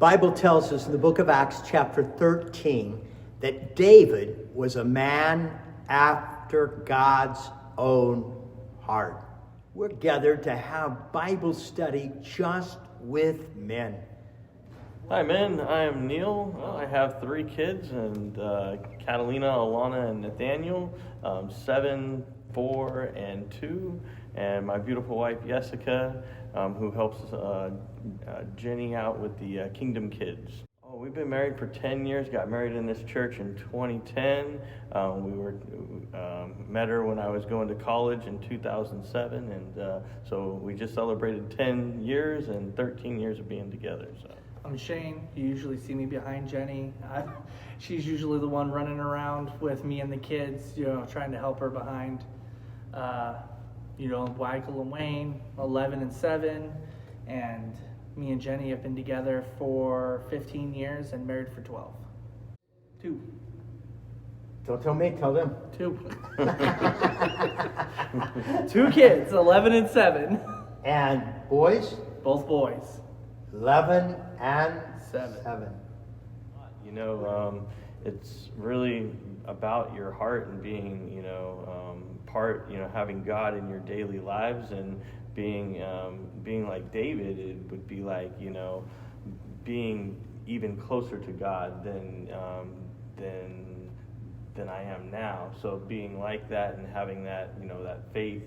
Bible tells us in the book of Acts chapter 13 that David was a man after God's own heart. We're gathered to have Bible study just with men. Hi, men. I am Neil. I have 3 kids, and Catalina, Alana, and Nathaniel, 7, 4, and 2, and my beautiful wife Jessica, who helps Jenny out with the Kingdom Kids. Oh, we've been married for 10 years. Got married in this church in 2010. We met her when I was going to college in 2007, and so we just celebrated 10 years and 13 years of being together. So. I'm Shane. You usually see me behind Jenny. She's usually the one running around with me and the kids, trying to help her behind. Michael and Wayne, 11 and 7, and me and Jenny have been together for 15 years and married for 12. 2. Don't tell me, tell them. 2. 2 kids, 11 and 7. And boys? Both boys. 11 and 7. It's really about your heart and being, having God in your daily lives, and being like David. It would be like, being even closer to God than I am now. So being like that and having that, that faith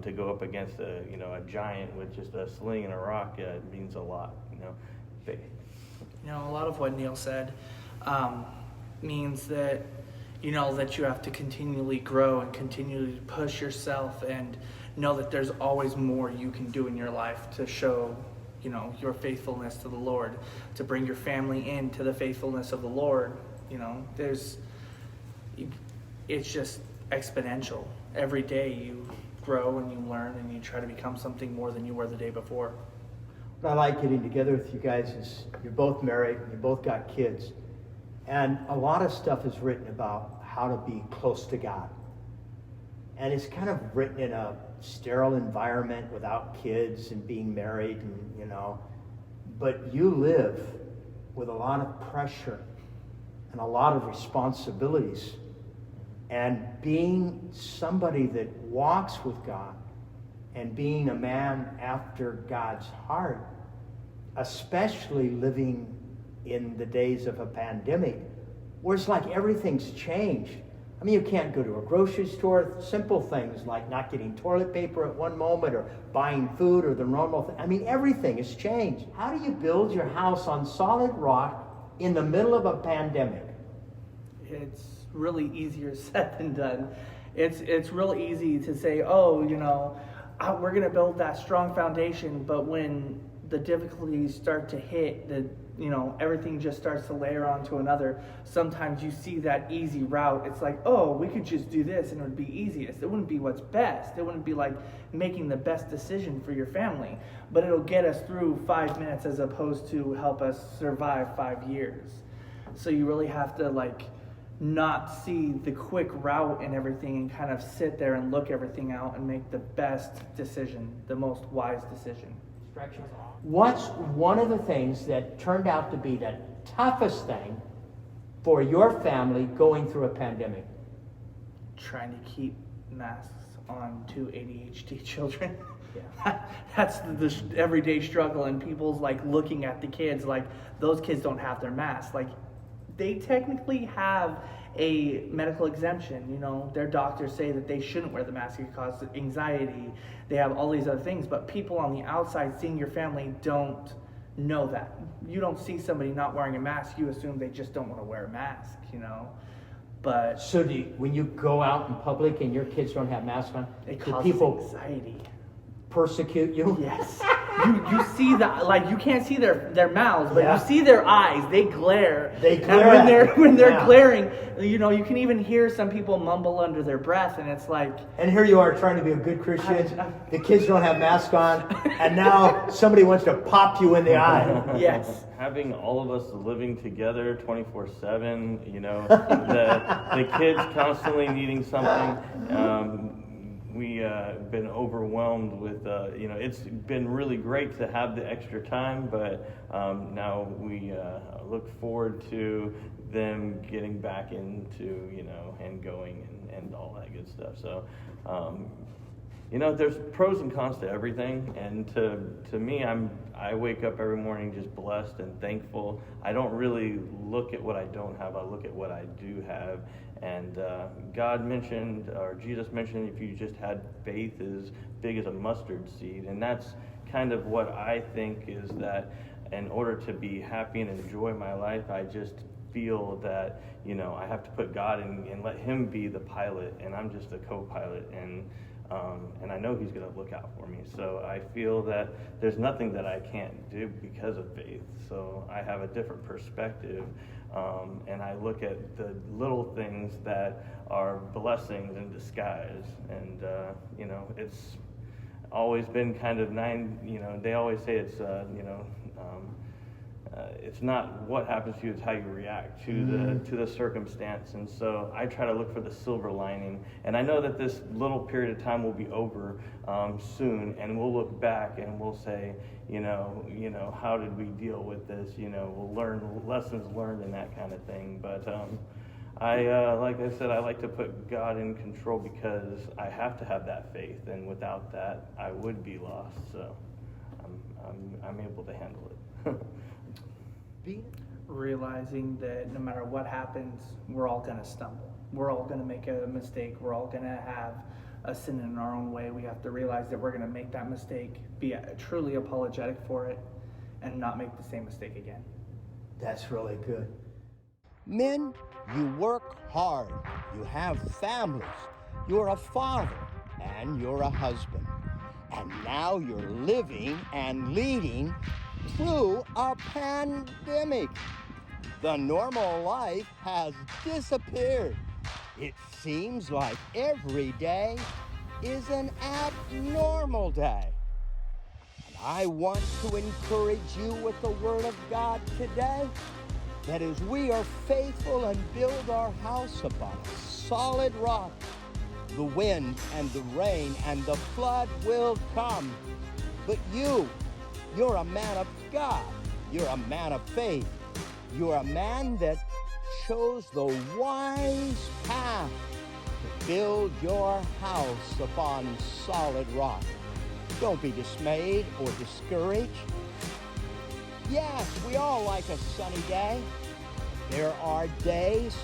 to go up against a giant with just a sling and a rock, it means a lot. Faith. A lot of what Neil said means that that you have to continually grow and continually push yourself, and know that there's always more you can do in your life to show your faithfulness to the Lord, to bring your family into the faithfulness of the Lord. It's just exponential. Every day you grow and you learn and you try to become something more than you were the day before. What I like getting together with you guys is you're both married, you both got kids, and a lot of stuff is written about how to be close to God. And it's kind of written in a sterile environment without kids and being married, and but you live with a lot of pressure and a lot of responsibilities. And being somebody that walks with God and being a man after God's heart, especially living in the days of a pandemic, where it's like everything's changed. I mean, you can't go to a grocery store. Simple things like not getting toilet paper at one moment, or buying food, or the normal thing. I mean, everything has changed. How do you build your house on solid rock in the middle of a pandemic? It's really easier said than done. It's real easy to say, we're going to build that strong foundation, but when the difficulties start to hit, everything just starts to layer onto another. Sometimes you see that easy route. It's like, we could just do this and it would be easiest. It wouldn't be what's best. It wouldn't be like making the best decision for your family, but it'll get us through 5 minutes as opposed to help us survive 5 years. So you really have to not see the quick route and everything, and kind of sit there and look everything out and make the best decision, the most wise decision. What's one of the things that turned out to be the toughest thing for your family going through a pandemic? Trying to keep masks on 2 ADHD children. Yeah. That's the everyday struggle, and people's looking at the kids like those kids don't have their masks. They technically have a medical exemption. Their doctors say that they shouldn't wear the mask. It causes anxiety. They have all these other things, but people on the outside seeing your family don't know that. You don't see somebody not wearing a mask, you assume they just don't want to wear a mask, But so when you go out in public and your kids don't have masks on, it do causes people anxiety. Persecute you? Yes. You see that, you can't see their mouths, but Yeah. you see their eyes. They glare. They glare. And when they're Yeah. glaring, you can even hear some people mumble under their breath, and it's like. And here you are trying to be a good Christian. The kids don't have masks on, and now somebody wants to pop you in the eye. Yes. Having all of us living together 24/7, the kids constantly needing something. we been overwhelmed with, it's been really great to have the extra time, but now we look forward to them getting back into, and going and all that good stuff. So, there's pros and cons to everything, and to me, I wake up every morning just blessed and thankful. I don't really look at what I don't have, I look at what I do have. And God mentioned, or Jesus mentioned, if you just had faith as big as a mustard seed. And that's kind of what I think, is that in order to be happy and enjoy my life, I just feel that, I have to put God in and let him be the pilot, and I'm just a co-pilot. And I know he's going to look out for me. So I feel that there's nothing that I can't do because of faith. So I have a different perspective, and I look at the little things that are blessings in disguise. And, it's always been kind of they always say it's, it's not what happens to you, it's how you react to the circumstance. And so I try to look for the silver lining. And I know that this little period of time will be over soon, and we'll look back and we'll say, how did we deal with this? We'll learn lessons learned and that kind of thing. But like I said, I like to put God in control because I have to have that faith, and without that, I would be lost. So I'm able to handle it. Realizing that no matter what happens, we're all going to stumble. We're all going to make a mistake. We're all going to have a sin in our own way. We have to realize that we're going to make that mistake, be truly apologetic for it, and not make the same mistake again. That's really good. Men, you work hard. You have families. You're a father and you're a husband. And now you're living and leading through a pandemic. The normal life has disappeared. It seems like every day is an abnormal day. And I want to encourage you with the Word of God today, that as we are faithful and build our house upon a solid rock, the wind and the rain and the flood will come. But you're a man of God. You're a man of faith. You're a man that chose the wise path to build your house upon solid rock. Don't be dismayed or discouraged. Yes, we all like a sunny day. There are days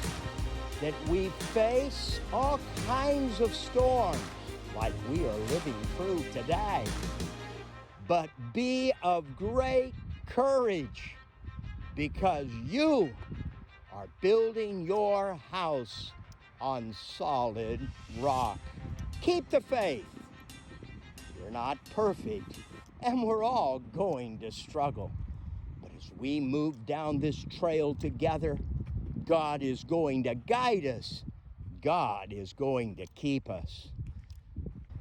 that we face all kinds of storms like we are living through today. But be of great courage, because you are building your house on solid rock. Keep the faith. You're not perfect, and we're all going to struggle. But as we move down this trail together, God is going to guide us. God is going to keep us.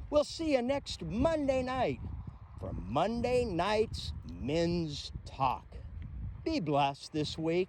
We'll see you next Monday night for Monday Night's Men's Talk. Be blessed this week.